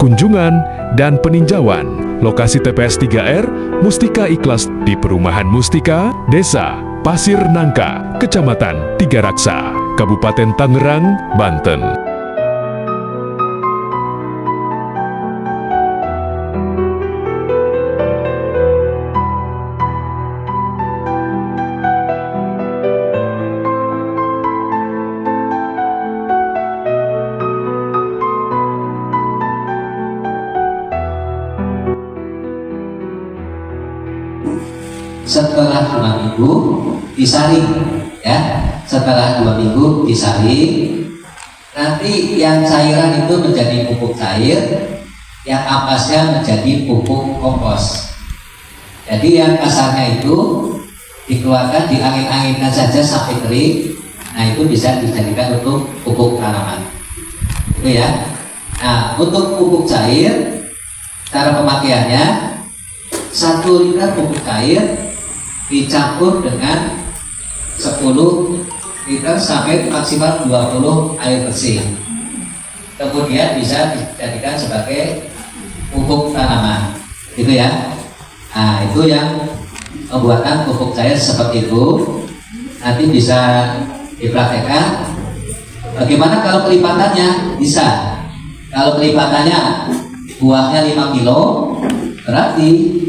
kunjungan, dan peninjauan. Lokasi TPS 3R Mustika Ikhlas di Perumahan Mustika, Desa Pasir Nangka, Kecamatan Tiga Raksa, Kabupaten Tangerang, Banten. Setelah 2 minggu disaring, ya. Setelah 2 minggu disaring, nanti yang cairan itu menjadi pupuk cair, yang ampasnya menjadi pupuk kompos. Jadi yang kasarnya itu dikeluarkan, diangin-anginkan saja sampai kering. Nah, itu bisa dijadikan untuk pupuk tanaman. Itu ya. Nah, untuk pupuk cair, cara pemakaiannya 1 liter pupuk cair dicampur dengan 10 liter sampai maksimal 20 air bersih. Kemudian bisa dijadikan sebagai pupuk tanaman, gitu ya. Nah, itu yang pembuatan pupuk cair seperti itu. Nanti bisa dipraktekkan. Bagaimana kalau kelipatannya? Bisa. Kalau kelipatannya buahnya 5 kilo, berarti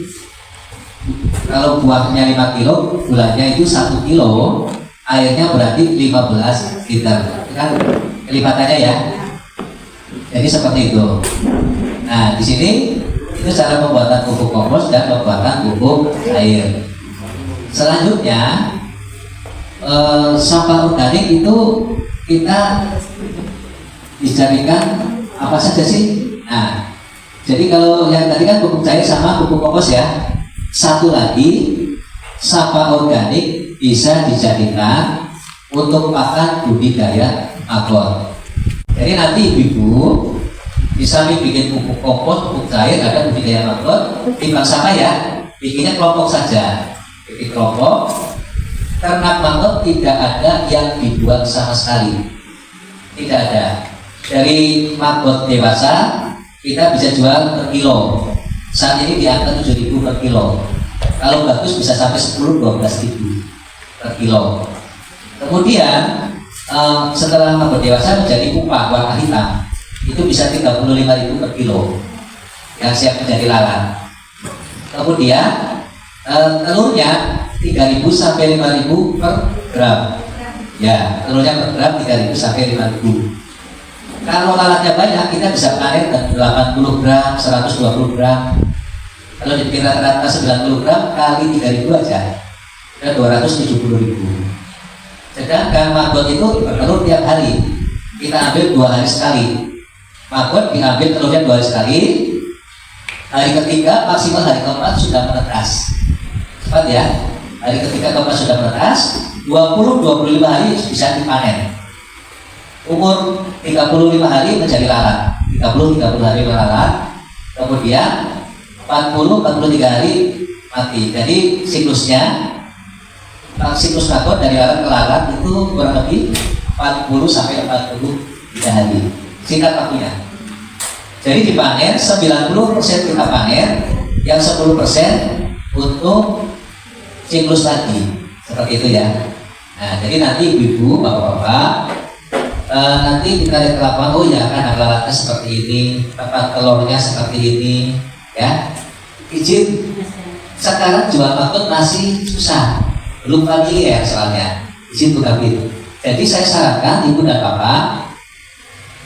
kalau buahnya 5 kilo, gulanya itu 1 kilo, airnya berarti 15 liter. Kan kelipatannya ya. Jadi seperti itu. Nah, di sini itu cara pembuatan pupuk kompos dan pembuatan pupuk cair. Selanjutnya, sampah organik itu kita dijadikan apa saja sih? Nah, jadi kalau yang tadi kan pupuk cair sama pupuk kompos ya. Satu lagi, sampah organik bisa dijadikan untuk pakan budidaya maggot. Jadi nanti ibu di samping bikin pupuk kompos, pupuk cair, ada budidaya maggot, timbang sama ya, bikinnya kelompok saja. Bikin kelompok, ternak maggot tidak ada yang dibuang sama sekali. Tidak ada. Dari maggot dewasa, kita bisa jual per kilo. Saat ini di angka 7.000 per kilo. Kalau bagus bisa sampai 10-12.000 per kilo. Kemudian setelah maggot dewasa menjadi pupa warna hitam, itu bisa 35.000 per kilo yang siap menjadi lalat. Kemudian telurnya 3.000 sampai 5.000 per gram. Ya, telurnya per gram 3.000 sampai 5.000. Kalau lalatnya banyak, kita bisa panen 80 gram, 120 gram. Kalau dikira rata 90 gram kali 3.000 aja, ada 270.000. Sedangkan maggot itu bertelur tiap hari. Kita ambil 2 hari sekali. Maggot diambil telurnya 2 hari sekali. Hari ketiga maksimal hari keempat sudah menetas. Cepat ya. Hari ketiga keempat sudah menetas. 20-25 hari bisa dipanen. Umur 35 hari menjadi lalat, 30 hari lalat, kemudian 40-43 hari mati. Jadi siklus maggot dari lalat ke lalat itu kurang lebih 40-43 hari. Singkat waktunya. Jadi dipanen 90% kita panen, yang 10% untuk siklus lagi. Seperti itu ya. Nah, jadi nanti ibu-ibu, bapak-bapak, nanti kita lihat ke lapangan, oh ya kan lalatnya seperti ini, tempat telurnya seperti ini, ya. Izin sekarang jual maggot masih susah, belum familiar soalnya, izin bukan itu. Jadi saya sarankan ibu dan bapak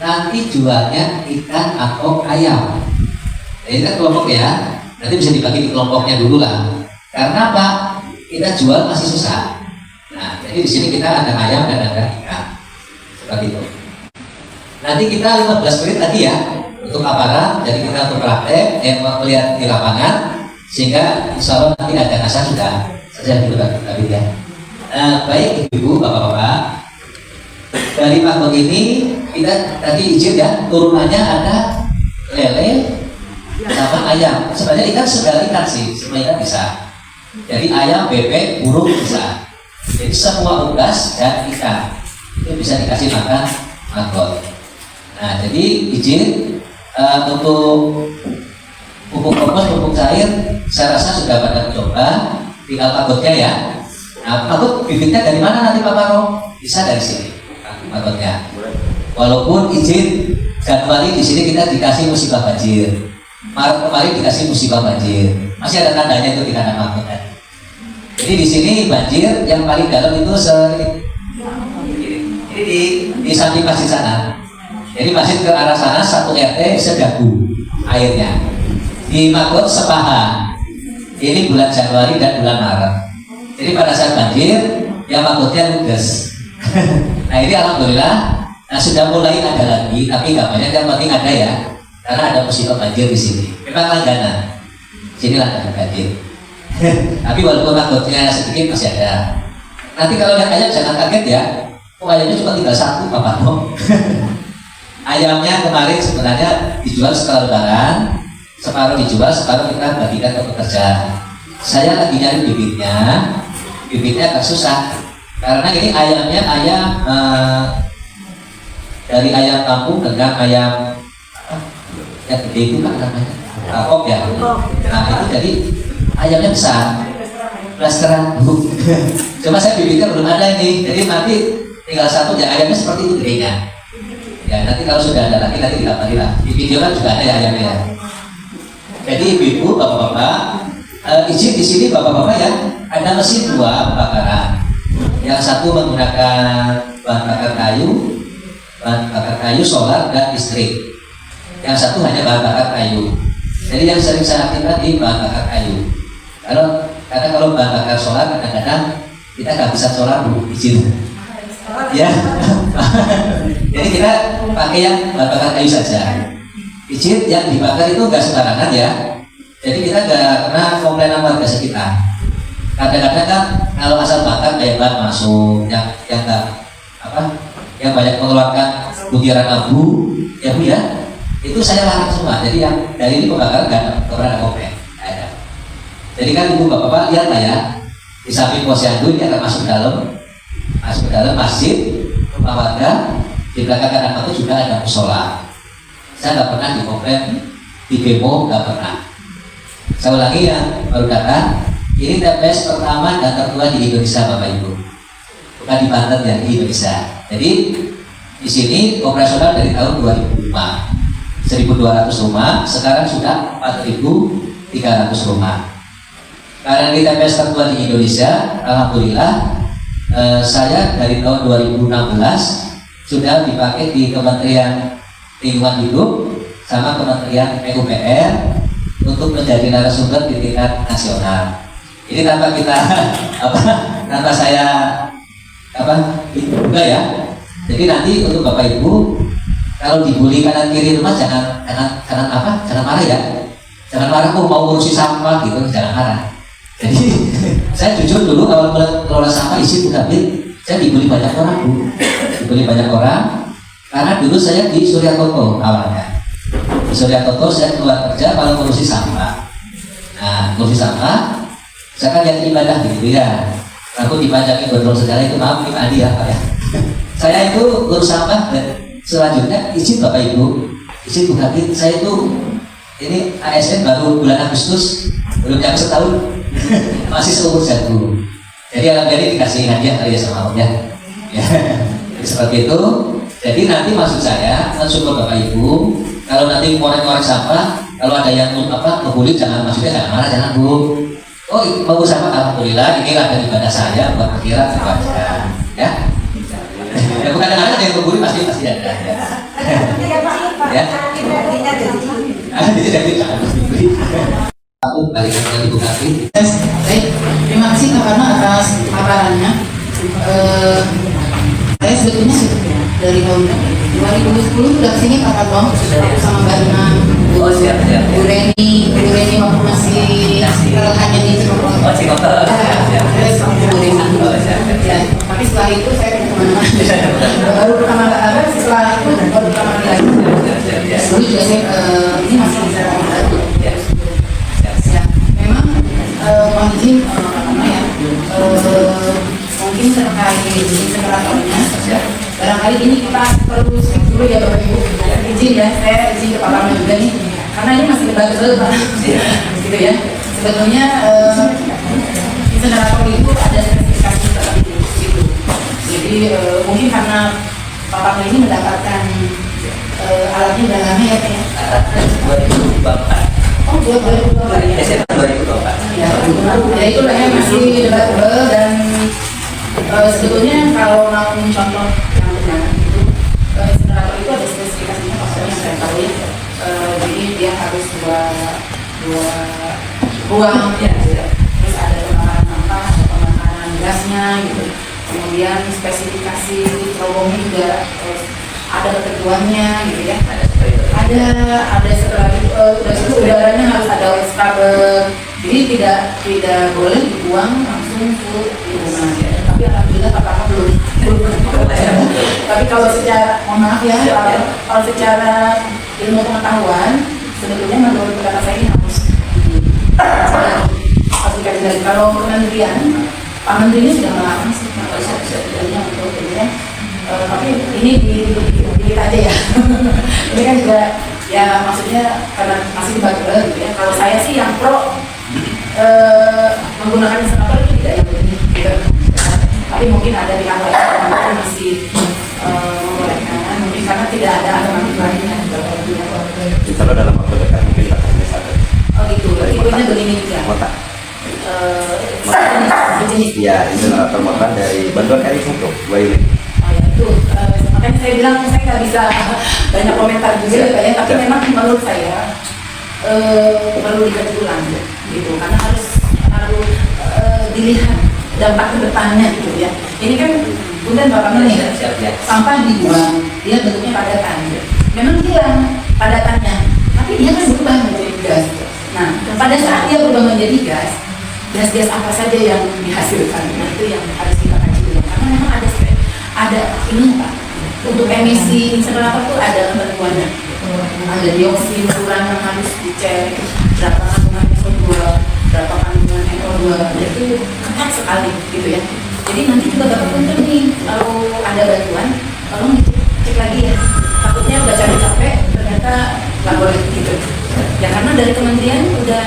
nanti jualnya ikan atau ayam. Jadi kan kelompok ya, nanti bisa dibagi di kelompoknya dulu lah. Karena apa? Kita jual masih susah. Nah, jadi di sini kita ada ayam dan ada ikan. Seperti itu. Nanti kita 15 menit lagi ya untuk aparat, jadi kita untuk praktek melihat di lapangan, sehingga insya Allah nanti ada asal sudah saja dulu tadi ya. Baik ibu bapak-bapak, dari maggot ini kita tadi izin ya, turunannya ada lele sama ayam. Sebenarnya ikan segala ikan sih, semua ikan bisa. Jadi ayam, bebek, burung bisa. Jadi semua unggas dan ikan itu bisa dikasih makan maggot. Nah, jadi izin Untuk pupuk kompos, pupuk cair, saya rasa sudah pada mencoba, tinggal pagotnya ya. Nah, pagot bibitnya dari mana nanti Pak Paro? Bisa dari sini, pagotnya. Walaupun izin Januari di sini kita dikasih musibah banjir, Maret kemarin dikasih musibah banjir, masih ada tandanya itu di kanan pagotnya. Jadi di sini banjir yang paling dalam itu ini di samping masjid sana. Jadi masjid ke arah sana 1 RT sedagu airnya. Di Magot sepaha. Ini bulan Januari dan bulan Maret. Jadi pada saat banjir, ya Magotnya ludes. Nah ini alhamdulillah, sudah mulai ada lagi, tapi nggak banyak, yang penting ada ya. Karena ada musibah banjir di sini. Memang langganan. Sini langganan banjir. Tapi walaupun Magotnya sedikit masih ada. Nanti kalau lihat ayam jangan kaget ya. Ayamnya cuma tinggal 1 Bapak Tom. Ayamnya kemarin sebenarnya dijual setelah lebaran, separuh dijual, separuh kita bagikan ke pekerja. Saya lagi nyari bibitnya agak susah karena ini ayamnya ayam dari ayam kampung dengan ayam yang gede itu kan namanya kakop ya. Nah itu jadi ayamnya besar, blasteran. Cuma saya bibitnya belum ada ini, jadi nanti tinggal 1 ya ayamnya seperti itu gedenya. Ya nanti kalau sudah ada lagi nanti dikabari lah. Di video kan juga ada ya ayamnya. Jadi ibu-ibu, bapak-bapak, izin di sini bapak-bapak ya, ada mesin 2 pembakaran. Yang satu menggunakan bahan bakar kayu, solar dan listrik. Yang satu hanya bahan bakar kayu. Jadi yang sering saya aktifkan di bahan bakar kayu. Karena kalau bahan bakar solar kadang-kadang kita nggak bisa solar dulu izin. Ya, jadi kita pakai yang bahan bakar kayu saja. Izin yang dibakar itu nggak sembarangan ya. Jadi kita nggak kena komplain sama warga sekitar. Kadang-kadang kan kalau asal bakar kayak bahan masuk, yang banyak mengeluarkan butiran abu, ya Bu ya, itu saya larang semua. Jadi yang dari ini pembakaran nggak pernah ada komplain. Jadi kan ibu bapak lihat lah ya, di samping posyandu ini akan masuk ke dalam masjid rumah warga, di belakang kanan itu juga ada musola. Saya nggak pernah dikomplain, di demo nggak pernah. Saya ulangi yang baru datang, ini TPS pertama dan tertua di Indonesia Bapak Ibu, bukan di Banten ya, di Indonesia. Jadi di sini operasional dari tahun 2005, 1.200 rumah, sekarang sudah 4.300 rumah. Karena di TPS tertua di Indonesia, alhamdulillah saya dari tahun 2016 sudah dipakai di Kementerian Lingkungan Hidup sama Kementerian PUPR untuk menjadi narasumber di tingkat nasional. Ini tanpa kita tanpa saya juga ya. Jadi nanti untuk Bapak Ibu kalau dibully kanan kiri rumah jangan marah ya. Jangan marah kok mau ngurusi sampah gitu, jangan marah. Jadi saya jujur dulu awal kelola sampah isi Bukabit, saya dibully banyak orang Bu. Dibully banyak orang karena dulu saya di Surya Toto awalnya. Di Surya Toto saya keluar kerja malah ngurusi sampah. Nah, ngurusi sampah, saya kan yang ibadah gitu ya. Aku dipanjangin gondrong segala itu maaf Pak Adi ya Pak ya. Saya itu ngurus sampah dan selanjutnya izin Bapak Ibu, izin Bukabit, saya itu ini ASN baru bulan Agustus, belum nyampe setahun. Masih seumur jago. Jadi alhamdulillah dikasih hadiah kali ya sama Om ya. Ya, seperti itu. Jadi nanti maksud saya mensyukur Bapak Ibu, kalau nanti ngorek-ngorek sampah, kalau ada yang ngebully jangan, maksudnya jangan marah, jangan Bu. Oh mau sampah alhamdulillah, ini ada ibadah saya buat akhirat kewajiban. Ya. Ya bukan ada yang ngebully pasti ada. Ya. Jadi jangan dibully. Aku balik ke Ibu Kati. Baik, terima kasih Kak Karno atas paparannya. Saya sebetulnya dari tahun 2010 sudah kesini Kak Karno sama Mbak Rina, Bu Reni waktu masih hanya di Cikopo. Bu Reni. Ya, tapi setelah itu saya kemana-mana. Baru pertama kali setelah itu baru pertama kali. Dulu juga saya ini masih bisa lagi. Mohon izin mungkin terkait ini sekarang barangkali ini kita perlu cek dulu ya Bapak Ibu izin ya, saya izin ke Pak Parno juga nih, karena ini masih debatable Pak, gitu ya. Sebetulnya insenerator itu ada spesifikasi tertentu gitu. Jadi mungkin karena Pak Parno ini mendapatkan alatnya udah lama ya Pak ya? 2004. Oh, 2004 ya? SMA 2004. Ya itulah ya, masih debatable dan sebetulnya kalau mau mencontoh yang benar itu insenerator itu ada spesifikasinya maksudnya yang saya tahu ya. Jadi dia harus dua ruang ya, terus ada pembakaran sampah, ada pembakaran gasnya gitu. Kemudian spesifikasi terowongan juga ada ketentuannya gitu ya. Ada setelah itu udaranya harus ada wet scrubber. Jadi tidak boleh dibuang langsung full lingkungan. Tapi alhamdulillah Pak Parno belum. Tapi kalau secara, mohon maaf ya, kalau secara ilmu pengetahuan, sebetulnya menurut kata saya ini harus dikaji dari. Kalau kementerian, Pak Menterinya sudah melarang sih, sebetulnya untuk ini ya. Tapi ini dikit aja ya. Ini kan juga ya maksudnya karena masih debatable gitu ya. Kalau saya sih yang pro menggunakan insenerator itu tidak yang begini gitu. Tapi mungkin ada di kantor yang masih membolehkan, mungkin karena tidak ada alternatif lainnya. Kalau dalam waktu dekat mungkin akan bisa. Oh gitu, tipenya begini juga. Motak. Jenis. Iya, insenerator motak dari bantuan RI untuk 2 unit. Oh ya itu, makanya saya bilang saya nggak bisa banyak komentar juga ya, tapi memang menurut saya perlu dikaji ulang gitu, karena harus dilihat dampak ke depannya gitu ya. Ini kan kemudian Bapak nih, sampah dibuang, dia bentuknya padatan. Memang hilang padatannya, tapi dia kan berubah menjadi gas. Nah, pada saat dia berubah menjadi gas, gas-gas apa saja yang dihasilkan, nah, itu yang harus kita kaji dulu. Karena memang ada ini Pak, untuk emisi insenerator itu ada ketentuannya. Ada dioksin, furan yang harus dicek, berapa kandungan SO2, berapa kandungan NO2, itu ketat sekali gitu ya. Jadi nanti juga Bapak Punten nih, kalau ada bantuan, tolong dicek lagi ya. Takutnya udah cari capek, ternyata nggak boleh gitu. Ya karena dari kementerian udah,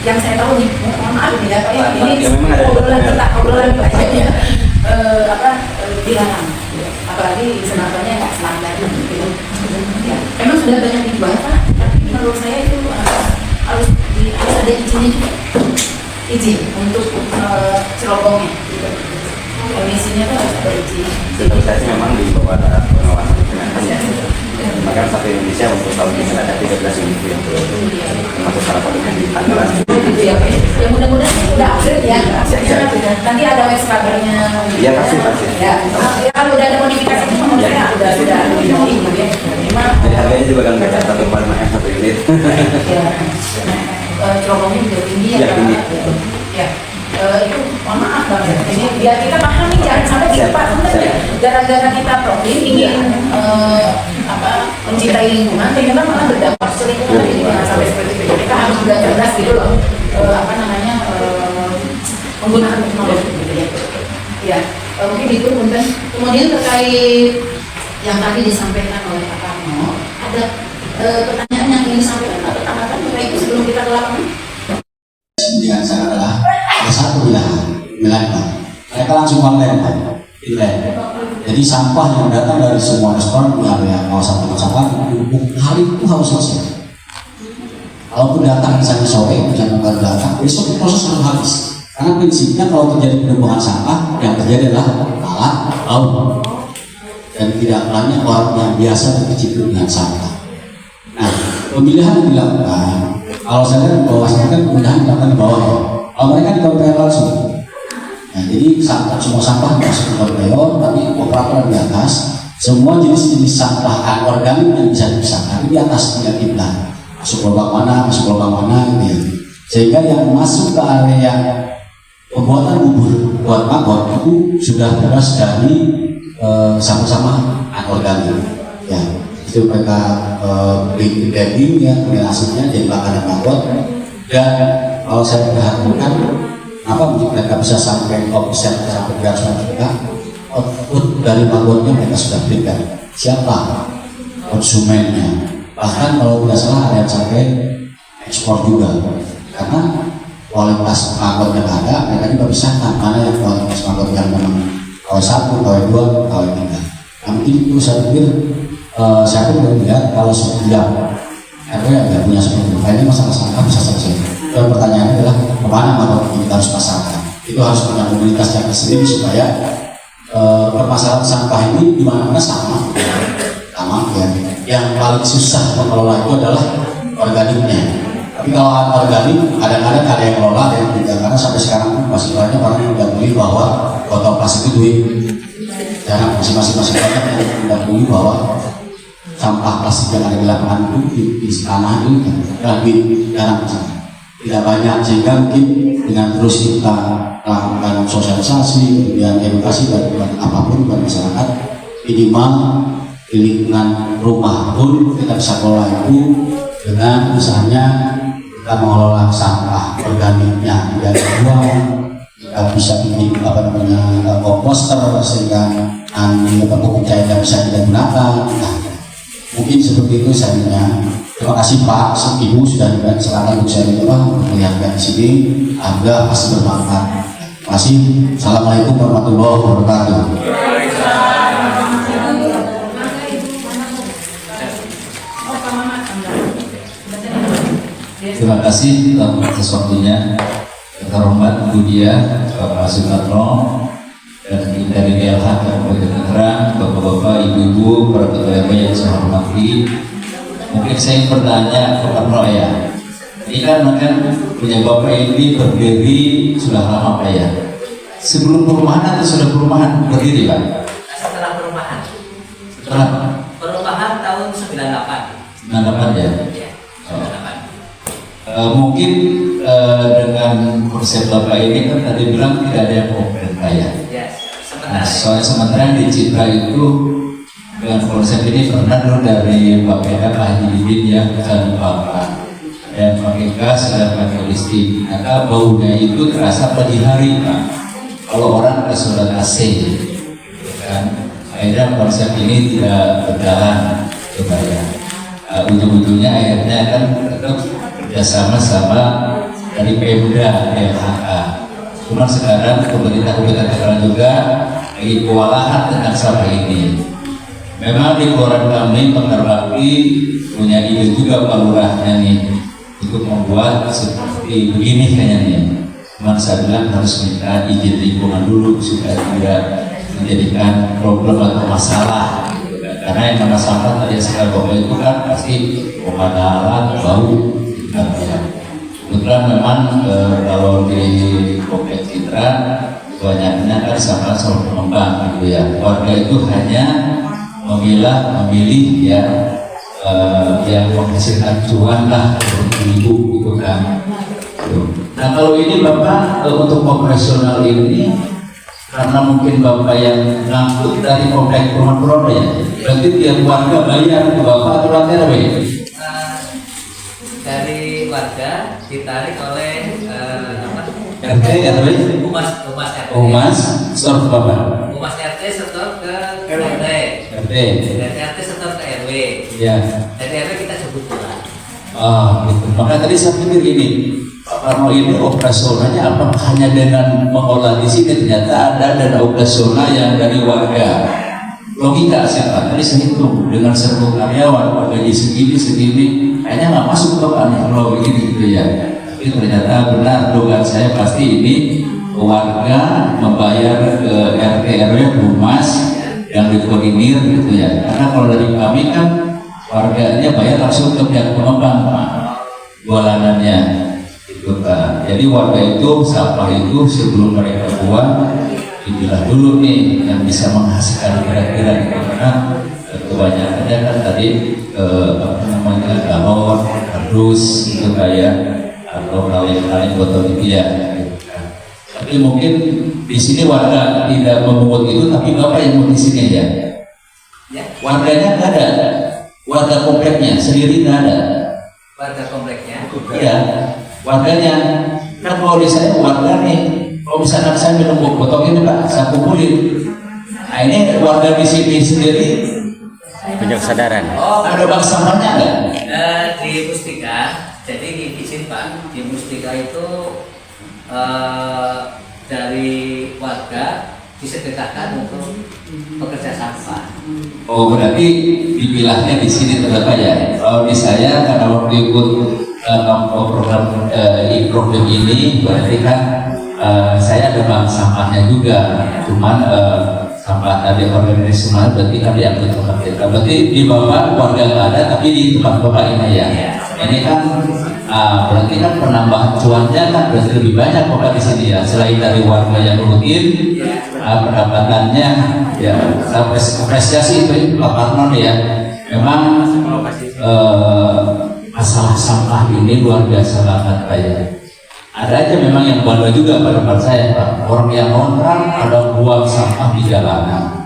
yang saya tahu nih, mohon maaf nih ya Pak ya, ini obrolan kita aja ya, dilarang. Apalagi inseneratornya nggak standar gitu. Ya, memang sudah banyak dijual Pak, tapi menurut saya itu harus ada izinnya juga, izin untuk cerobongnya gitu. Emisinya tuh harus ada izin. Setahu saya sih memang di bawah ada pengawasan kementerian. Maka satu Indonesia untuk tahun ini ada 13 unit yang termasuk salah satunya di Tangerang. Gitu ya Pak. Ya mudah-mudahan udah upgrade ya. Nanti ada web scrubbernya. Iya pasti. Ya, kalau udah ada modifikasi itu menurut saya udah lebih baik gitu ya. Jadi harganya juga kan beda 1,5 M satu unit. Ya, cerobongnya juga tinggi ya. Ya, tinggi. Ya. Itu mohon maaf Bang, ini biar kita paham nih, jangan sampai kita gara-gara kita profil ingin mencintai lingkungan, ternyata malah berdampak ke lingkungan. Jadi jangan sampai seperti itu. Kita harus juga cerdas gitu loh, menggunakan teknologi gitu ya. Ya, mungkin itu Punten. Kemudian terkait yang tadi disampaikan oleh Pak Parno, ada pertanyaan yang ingin disampaikan atau tambahkan terkait itu sebelum kita ke lapangan? Dengan saya adalah ada satu wilayah mereka langsung online inland. Jadi sampah yang datang dari semua restoran di area kawasan sampah hari itu harus selesai. Kalaupun datang misalnya sore, misalnya baru datang, besok proses harus habis. Karena prinsipnya kalau terjadi penambangan sampah, yang terjadi adalah alat laut dan tidak banyak orang yang biasa berkecimpung dengan sampah. Nah, pemilihan dilakukan. Kalau saya lihat bawasnya kan pemilihan dilakukan di bawah ya. Kalau mereka di kontainer langsung. Nah, jadi semua sampah masuk ke kontainer, tapi operator di atas. Semua jenis-jenis sampah anorganik yang bisa dipisahkan di atas tidak kita. Masuk lubang mana gitu ya. Sehingga yang masuk ke area pembuatan bubur buat maggot itu sudah bebas dari sampah-sampah anorganik. Ya. Itu mereka beli daging ya, hasilnya jadi makanan maggot. Dan kalau saya perhatikan apa mereka bisa sampai omset sampai 300 juta output dari maggotnya mereka sudah berikan. Siapa konsumennya. Bahkan kalau tidak salah ada yang sampai ekspor juga, karena kualitas maggot yang ada mereka juga bisa mana yang kualitas maggot yang memang KW1, KW2, KW3. Nah, mungkin itu saya pikir saya pun belum lihat kalau setiap RW yang punya seperti itu. Kayaknya masalah sampah bisa selesai. Dan pertanyaannya adalah kemana maggot ini kita harus pasarkan? Itu harus punya mobilitas yang sendiri supaya permasalahan sampah ini di mana-mana sama ya. Yang paling susah mengelola itu adalah organiknya. Tapi kalau organik kadang-kadang ada yang kelola, ada yang tidak, karena sampai sekarang masih banyak orang yang mendahului bahwa botol plastik itu duit. Jarang masing-masing banyak yang mendahului bahwa sampah plastik yang ada di lapangan itu di tanah itu lebih jarang. Tidak banyak, sehingga mungkin dengan terus kita melakukan sosialisasi, kemudian edukasi dan apapun buat masyarakat, minimal di lingkungan rumah pun kita bisa kelola itu dengan misalnya kita mengelola sampah organiknya dan dibuang, kita bisa bikin komposter sehingga nanti pupuk cair bisa kita gunakan. Nah, mungkin seperti itu saja. Terima kasih Pak, Ibu sudah silakan untuk saya mencoba melihatkan di sini, agar pasti bermanfaat. Terima kasih. Assalamualaikum warahmatullahi wabarakatuh. Terima kasih atas waktunya. Terhormat Bu Dia, Bapak Soekarno, dan dari DLH Kabupaten Tangerang, Bapak-bapak, Ibu-ibu, para ketua RW yang saya hormati. Mungkin saya bertanya ke Pak Roh ya. Ini kan punya Bapak ini berdiri sudah lama Pak ya. Sebelum perumahan atau sudah perumahan berdiri Pak? Setelah perumahan. Setelah Perumahan tahun 98. 98 ya. Ya, 98. Mungkin dengan konsep Bapak ini kan tadi bilang tidak ada yang konkret Pak ya. Ya, Nah, sementara. soalnya sementara di Citra itu dengan konsep ini pernah dulu dari Pak Peda, Pak Haji Didin ya, dan Bapak dan pakai gas dan pakai listrik. Maka baunya itu terasa pagi hari Pak. Kalau orang ke surat AC, kan? Akhirnya konsep ini tidak berjalan, coba ya. Ujung-ujungnya akhirnya kan tetap kerjasama sama dari Pemda DLHK. Cuma sekarang pemerintah Kabupaten Tangerang juga lagi kewalahan tentang sampah ini. Memang di Kelurahan kami Bakti punya ide juga Pak Lurahnya nih untuk membuat seperti begini kayaknya nih. Cuma saya bilang harus minta izin lingkungan dulu supaya tidak menjadikan problem atau masalah. Karena yang nama sampah tadi sekarang Bapak itu kan pasti pemadalan, bau, kebetulan memang kalau di Kompleks Citra banyaknya kan sampah soal pengembang gitu ya. Warga itu hanya memilih ya yang menghasilkan cuan lah ibu gitu kan. Nah kalau ini Bapak untuk operasional ini karena mungkin Bapak yang ngangkut dari komplek perumahan ya, berarti tiap warga bayar ke Bapak atau RW? Dari warga ditarik oleh RT RW? Humas RT. Humas setor ke Bapak? Humas RT setor ke RT. RT. Dari RT setor ke RW. Ya. Dari RW kita sebut pula. Gitu. Maka tadi saya pikir gini, Pak Parno ini operasionalnya apakah hanya dengan mengolah di sini? Ternyata ada dana operasional yang dari warga. Logika siapa? Tadi saya hitung dengan 10 karyawan, gaji segini, kayaknya nggak masuk Bapak nih kalau begini gitu ya. Tapi ternyata benar dugaan saya pasti ini warga membayar ke RT RW Humas yang dikoordinir gitu ya. Karena kalau dari kami kan warganya bayar langsung ke pihak pengembang Pak, jualanannya gitu Pak. Jadi warga itu sampah itu sebelum mereka buang dipilah dulu nih yang bisa menghasilkan kira-kira gitu. Karena kebanyakannya kan tadi galon, kardus gitu kayak atau kaleng botol gitu ya. Tapi mungkin di sini warga tidak memungut itu, tapi Bapak yang mau di sini ya. Warganya nggak ada. Warga kompleknya sendiri nggak ada. Warga kompleknya. Iya, warganya. Kan kalau di saya warga nih, kalau misalnya saya minum botol ini Pak, saya kumpulin. Nah ini warga di sini sendiri punya kesadaran. Ada bank sampahnya nggak? Di Mustika, jadi izin Pak, di Mustika itu dari warga disedekahkan untuk pekerja sampah. Oh, berarti dipilahnya di sini terdapat ya. Kalau di saya karena waktu ikut program e-problem ini, berarti kan saya ada bank sampahnya juga. Cuman sampah tadi organisasional berarti kan diambil tempat kita. Berarti di Bapak warga nggak ada, tapi di tempat Bapak ini ya. Ini kan berarti kan penambahan cuannya kan berarti lebih banyak Bapak di sini ya. Selain dari warga yang rutin, pendapatannya ya apresiasi itu Pak Parnon ya. Memang masalah sampah ini luar biasa banget Pak ya. Ada aja memang yang bangga juga pada tempat saya Pak. Orang yang ngontrak ada buang sampah di jalanan.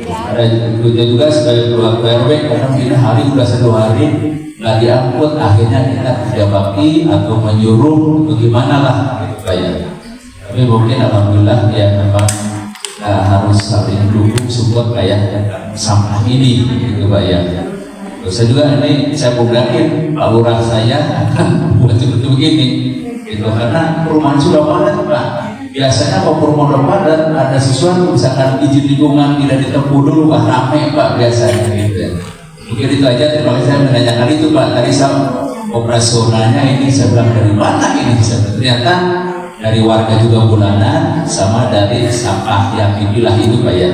Ada juga sebagai keluarga RW kadang kita hari udah 1 hari nggak diangkut, akhirnya kita tidak bakti atau menyuruh bagaimana lah gitu Pak ya. Tapi mungkin alhamdulillah ya memang harus saling dukung support Pak ya sampah ini gitu Pak ya. Saya juga ini saya publikin Pak Lurah saya akan buat seperti begini gitu karena perumahan sudah padat Pak. Biasanya kalau perumahan sudah padat ada sesuatu misalkan izin lingkungan tidak ditempuh dulu Pak, rame Pak biasanya gitu ya. Mungkin itu aja, terima kasih saya menanyakan itu Pak. Tadi operasionalnya ini saya bilang dari mana ini bisa ternyata dari warga juga bulanan sama dari sampah yang dipilah itu Pak ya.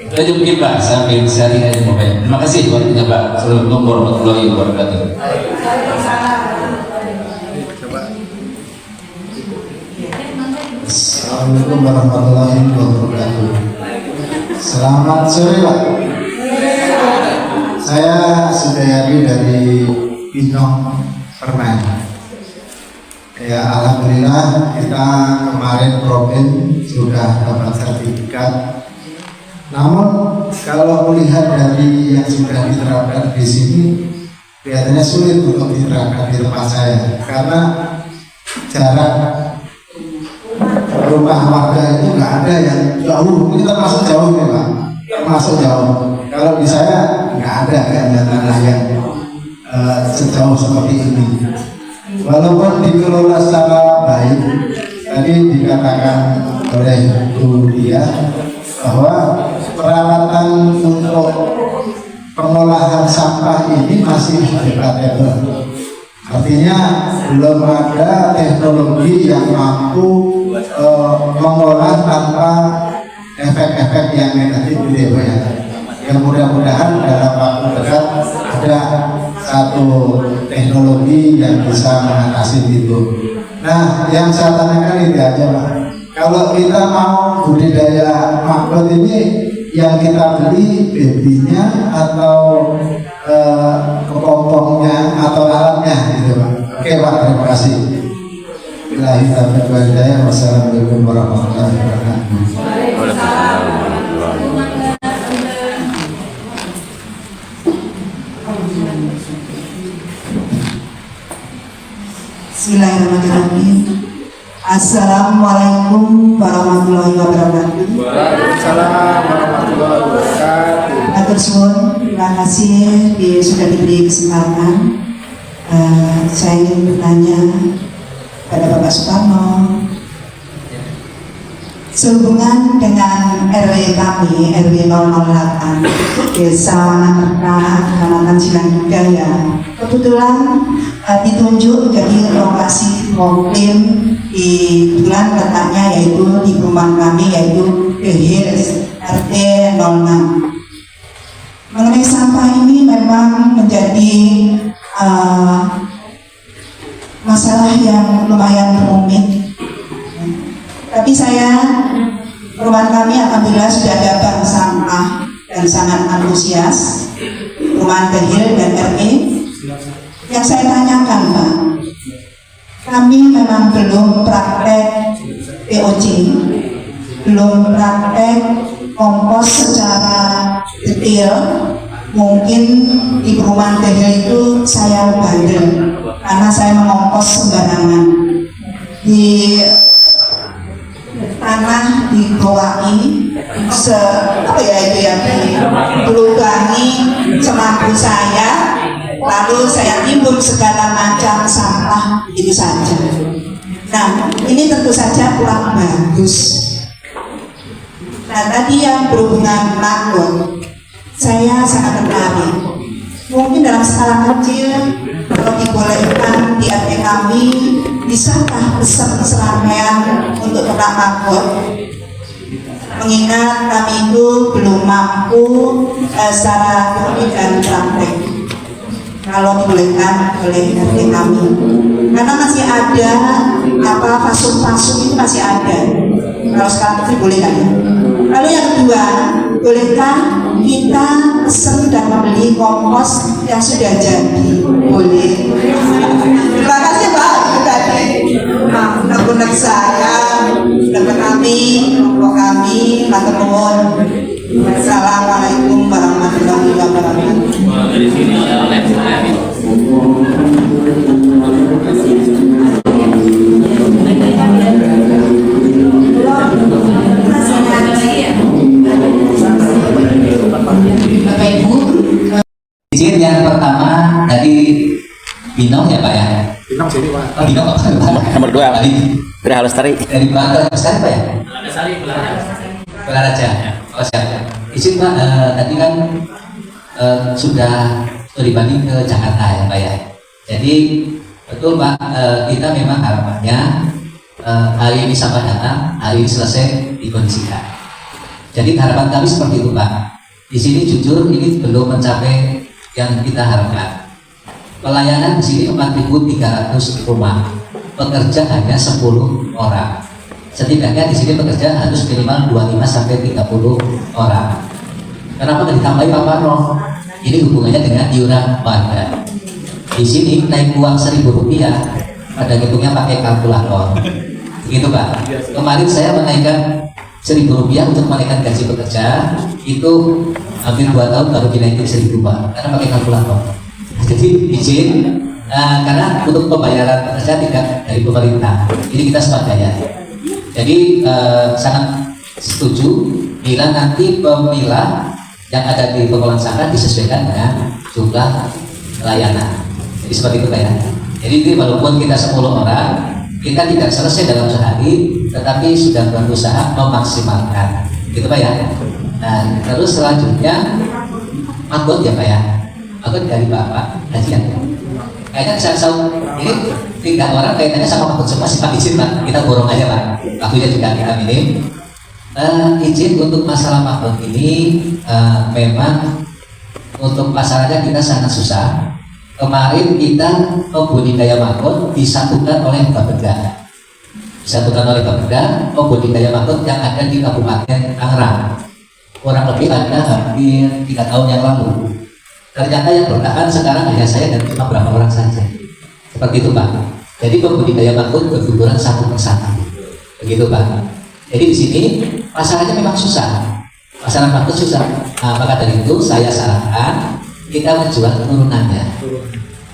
Itu aja mungkin Pak, saya ingin sharing aja Pak ya. Terima kasih waktunya Pak. Assalamualaikum warahmatullahi wabarakatuh. Assalamualaikum warahmatullahi wabarakatuh. Selamat sore Pak. Saya Sudayadi dari Pinong Permen. Ya alhamdulillah kita kemarin Proben sudah dapat sertifikat. Namun kalau melihat dari yang sudah diterapkan di sini, kelihatannya sulit untuk diterapkan di tempat saya karena jarak rumah warga itu nggak ada yang jauh. Ini termasuk jauh nih Pak, termasuk jauh. Kalau di saya nggak ada kayaknya tanah yang sejauh seperti ini. Walaupun dikelola secara baik, tadi dikatakan oleh Bu Dia bahwa peralatan untuk pengolahan sampah ini masih debatable. Artinya belum ada teknologi yang mampu mengolah tanpa efek-efek yang negatif gitu ya. Yang mudah-mudahan dalam waktu dekat ada satu teknologi yang bisa mengatasi itu. Nah, yang saya tanyakan itu aja Pak. Kalau kita mau budidaya maggot ini yang kita beli babynya atau kepompongnya atau alatnya gitu Pak. Oke Pak, terima kasih. Billahi taufiq wal hidayah. Wassalamualaikum warahmatullahi wabarakatuh. Bismillahirrahmanirrahim. Assalamualaikum warahmatullahi wabarakatuh. Waalaikumsalam warahmatullahi wabarakatuh. Atur suwun, terima kasih sudah diberi kesempatan. Saya ingin bertanya pada Bapak Suparno sehubungan dengan RW kami, RW 008 Desa Wanakerta, Kecamatan Cilangkaya, kebetulan ditunjuk jadi lokasi komplain di bulan letaknya yaitu di perumahan kami yaitu The Hills RT 06. Mengenai sampah ini memang menjadi masalah yang lumayan rumit. Tapi perumahan kami alhamdulillah sudah ada bank sampah dan sangat antusias. Perumahan The Hill dan RT. Yang saya tanyakan Pak, kami memang belum praktek POC, belum praktek kompos secara detail. Mungkin di perumahan The Hill itu saya bandel karena saya mengompos sembarangan di tanah dibawahi dilubangi itu saja. Nah, ini tentu saja kurang bagus. Nah, tadi yang berhubungan makhluk, saya sangat tertarik. Mungkin dalam skala kecil, kalau dibolehkan di RT kami, bisakah pesan keselamatan untuk kena makhluk? Mengingat kami itu belum mampu secara teori dan praktek. Kalau dibolehkan oleh RT kami, karena masih ada fasum-fasum itu masih ada. Kalau sekarang itu boleh kan ya? Lalu yang kedua, bolehkah kita pesen dan membeli kompos yang sudah jadi? Boleh. Terima kasih Pak. Itu tadi unek-unek saya, unek kami, kelompok kami, matur nuwun. Assalamualaikum warahmatullahi wabarakatuh. Bapak Ibu, izin yang pertama dari Binong ya Pak ya? Binong sini Pak. Oh Binong apa? Nomor 2, Gera Lestari. Dari Bangka Lestari Pak ya? Belaraja. Oh siap. Izin Pak, tadi kan sudah dibanding ke Jakarta ya Pak ya. Jadi betul Pak, kita memang harapannya hari ini sampai datang, hari ini selesai dikondisikan. Jadi harapan kami seperti itu Pak. Di sini jujur ini belum mencapai yang kita harapkan. Pelayanan di sini 4.300 rumah, pekerja hanya 10 orang. Setidaknya di sini pekerja harus minimal 25 sampai 30 orang. Kenapa nggak ditambahi Pak Parno? Ini hubungannya dengan iuran warga. Di sini naik uang Rp1.000, pada hitungnya pakai kalkulator. Begitu Pak. Kemarin saya menaikkan Rp1.000 untuk menaikkan gaji pekerja, itu hampir 2 tahun baru dinaikin Rp1.000 Pak, karena pakai kalkulator. Jadi izin, karena untuk pembayaran pekerja tidak dari pemerintah, ini kita swadaya. Jadi sangat setuju bila nanti pemilah yang ada di pengelolaan zakat disesuaikan dengan jumlah layanan. Jadi seperti itu Pak ya. Jadi walaupun kita 10 orang, kita tidak selesai dalam sehari, tetapi sudah berusaha memaksimalkan. Gitu Pak ya. Nah, terus selanjutnya makbut ya Pak ya. Makbut dari Bapak Hajian. Kayaknya saya ini 3 orang kaitannya sama makbut semua, sih Pak izin Pak. Kita borong aja Pak. Waktunya juga kita minim. Izin untuk masalah makbut ini memang untuk pasarannya kita sangat susah. Kemarin kita budidaya makbut disatukan oleh Bapeda. Budidaya makbut yang ada di Kabupaten Tangerang. Kurang lebih ada hampir 3 tahun yang lalu. Ternyata yang bertahan sekarang hanya saya dan cuma berapa orang saja. Seperti itu Pak. Jadi pembudidaya makbut berguguran satu persatu. Begitu Pak. Jadi di sini pasarannya memang susah. Pasaran makbut susah. Nah, maka dari itu saya sarankan kita menjual turunannya.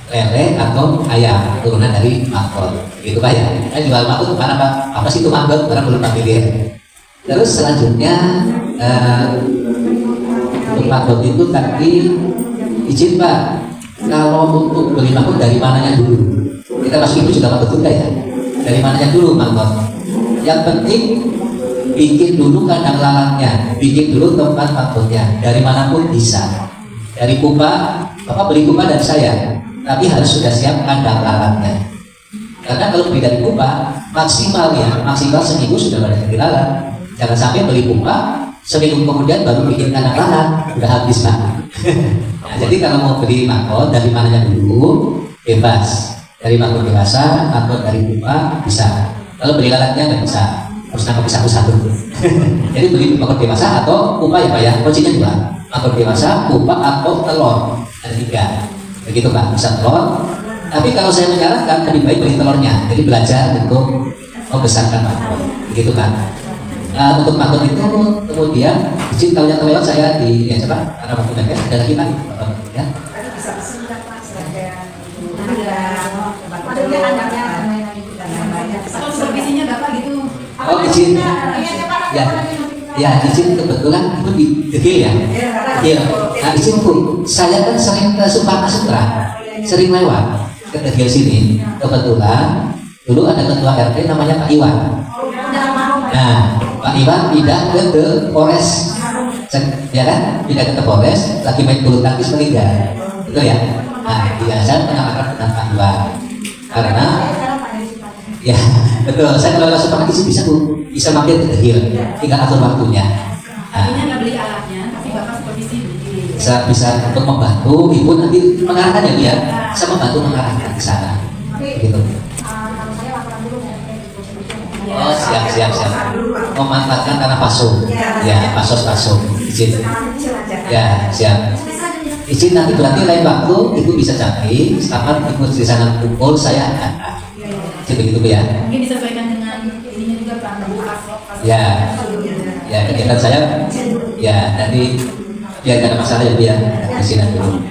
Lele atau ayam turunan dari makbut. Begitu Pak ya. Kita jual makbut karena Pak. Apa sih itu makbut? Karena belum familiar. Terus selanjutnya untuk makbut itu tadi izin Pak, kalau untuk beli makbut dari mananya dulu? Kita masuk itu juga makbut juga ya. Dari mananya dulu makbut? Yang penting bikin dulu kandang lalangnya, bikin dulu tempat makbutnya. Dari manapun bisa. Dari Kupa, Bapak beli Kupa dari saya, tapi harus sudah siap kandang lalangnya. Karena kalau beli dari Kupa maksimal seminggu sudah pada dilalang. Jangan sampai beli Kupa seminggu kemudian baru bikin kandang lalang, udah habis Pak. Nah, jadi kalau mau beli makbut dari mananya dulu bebas. Dari makbut dewasa, makbut dari Kupa bisa. Kalau beli lalangnya nggak bisa, harus nangkep satu-satu. Jadi beli makbut dewasa atau Kupa ya Pak ya, kuncinya 2. Makbut dewasa, Kupa atau telur, ada 3. Begitu Pak, bisa telur. Tapi kalau saya menyarankan lebih baik beli telurnya. Jadi belajar untuk membesarkan makbut. Begitu Pak. Untuk makbut itu kemudian izin kalau yang terlewat saya di coba karena waktu banyak ada lagi Pak ya. Supervisinya Bapak gitu. Oh izin ya izin kebetulan itu di Degil ya. Nah izin Bu, saya kan sering ke Suparna Sutra, sering lewat. ke Tegil sini, kebetulan dulu ada ketua RT namanya Pak Iwan. Nah, Pak Iwan pindah ke Polres, ya kan? Pindah ke Polres, lagi main bulu tangkis meninggal, betul ya? Nah, saya pernah akrab dengan Pak Iwan karena ya betul. Saya kalau langsung pagi sih bisa mampir ke Tegil, tinggal atur waktunya. Nah, nggak beli alatnya, tapi bapak seperti sini. bisa untuk membantu ibu nanti mengarahkan ya Bu ya, bisa membantu mengarahkan ke sana, begitu. Oh siap. Memanfaatkan tanah paso, ya pasos izin. Ya siap. Izin nanti berarti lain waktu ibu bisa cari, kapan ibu di sana kumpul saya akan. Jadi begitu Bu ya. Mungkin disesuaikan dengan ininya juga Pak. Ya kegiatan saya ya nanti biar tidak ada masalah ya Bu ya, di sini dulu.